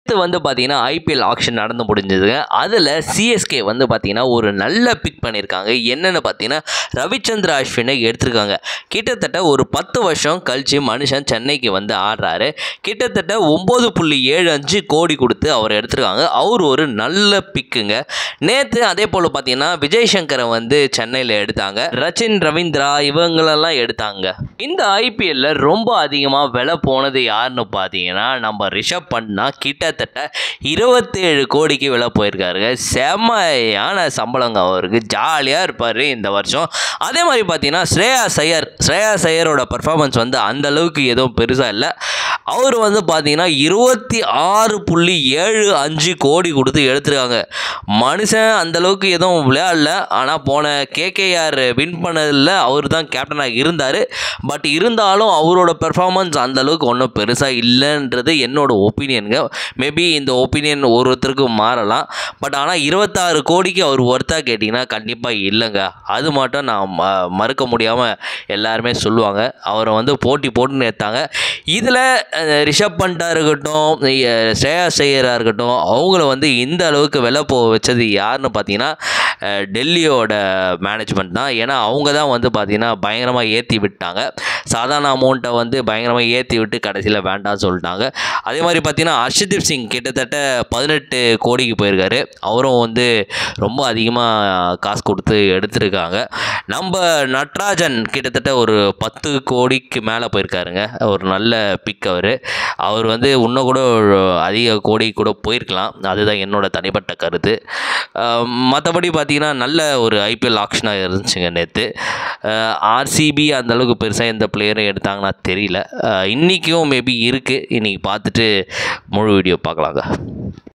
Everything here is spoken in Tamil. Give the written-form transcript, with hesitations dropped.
இது வந்து பார்த்தீங்கன்னா ஐபிஎல் ஆக்ஷன் நடந்து முடிஞ்சதுங்க. அதில் சிஎஸ்கே வந்து பார்த்தீங்கன்னா ஒரு நல்ல பிக் பண்ணியிருக்காங்க. என்னென்னு பார்த்தீங்கன்னா ரவிச்சந்திர அஸ்வினை எடுத்திருக்காங்க. கிட்டத்தட்ட ஒரு 10 வருஷம் கழித்து மனுஷன் சென்னைக்கு வந்து ஆடுறாரு. கிட்டத்தட்ட 9.75 கோடி கொடுத்து அவர் எடுத்திருக்காங்க. அவர் ஒரு நல்ல பிக்குங்க. நேற்று அதே போல் பார்த்தீங்கன்னா விஜய் சங்கரை வந்து சென்னையில் எடுத்தாங்க. ரச்சின் ரவீந்திரா இவங்களெல்லாம் எடுத்தாங்க. இந்த ஐபிஎல்ல ரொம்ப அதிகமாக விலை போனது யாருன்னு பார்த்தீங்கன்னா நம்ம ரிஷப் பண்ட் தான். கிட்டத்தட்ட 27 கோடிக்கு விலை போயிருக்காருங்க. செம்மையான சம்பளங்க அவருக்கு. ஜாலியாக இருப்பார் இந்த வருஷம். அதே மாதிரி பார்த்தீங்கன்னா ஸ்ரேயாஸ் ஐயரோட பர்ஃபார்மன்ஸ் வந்து அந்தளவுக்கு எதுவும் பெருசாக இல்லை. அவர் வந்து பார்த்தீங்கன்னா 26.75 கோடி கொடுத்து எடுத்துருக்காங்க. மனுஷன் அந்தளவுக்கு எதுவும் விளையாடல. ஆனால் போன கேகேஆர் வின் பண்ணதில் அவர் தான் கேப்டனாக இருந்தார். பட் இருந்தாலும் அவரோட பெர்ஃபார்மன்ஸ் அந்தளவுக்கு ஒன்றும் பெருசாக இல்லைன்றது என்னோட ஒப்பீனியனுங்க. மேபி இந்த ஒப்பீனியன் ஒருத்தருக்கு மாறலாம். பட் ஆனால் 26 கோடிக்கு அவர் ஒர்த்தாக கேட்டிங்கன்னா கண்டிப்பாக இல்லைங்க. அது மட்டும் நான் மறுக்க முடியாமல் எல்லாருமே சொல்லுவாங்க. அவரை வந்து போட்டுன்னு எடுத்தாங்க. இதில் ரிஷப் பண்டாக இருக்கட்டும், ஸ்ரேயாஸ் ஐயராக இருக்கட்டும், அவங்கள வந்து இந்த அளவுக்கு விலை வச்சது யாருன்னு பார்த்தீங்கன்னா டெல்லியோட மேனேஜ்மெண்ட் தான். ஏன்னா அவங்க தான் வந்து பார்த்தீங்கன்னா பயங்கரமாக ஏற்றி விட்டாங்க. சாதாரண அமௌண்ட்டை வந்து பயங்கரமாக ஏற்றி விட்டு கடைசியில் வேண்டாம்னு சொல்லிட்டாங்க. அதே மாதிரி பார்த்தீங்கன்னா ஹர்ஷதீப் சிங் கிட்டத்தட்ட 18 கோடிக்கு போயிருக்காரு. அவரும் வந்து ரொம்ப அதிகமாக காசு கொடுத்து எடுத்திருக்காங்க. நம்ம நட்ராஜன் கிட்டத்தட்ட ஒரு 10 கோடிக்கு மேலே போயிருக்காருங்க. ஒரு நல்ல பிக் அவர் வந்து இன்னும் கூட அதிக கோடி கூட போயிருக்கலாம். அதுதான் என்னோட தனிப்பட்ட கருத்து. மற்றபடி பார்த்தீங்கன்னா நல்ல ஒரு ஐபிஎல் ஆக்ஷனாக இருந்துச்சுங்க நேற்று. ஆர்சிபி அந்தளவுக்கு பெருசாக எந்த பிளேயரும் எடுத்தாங்கன்னா தெரியல. இன்றைக்கும் மேபி இருக்குது. இன்றைக்கி பார்த்துட்டு முழு வீடியோ பார்க்கலாங்க.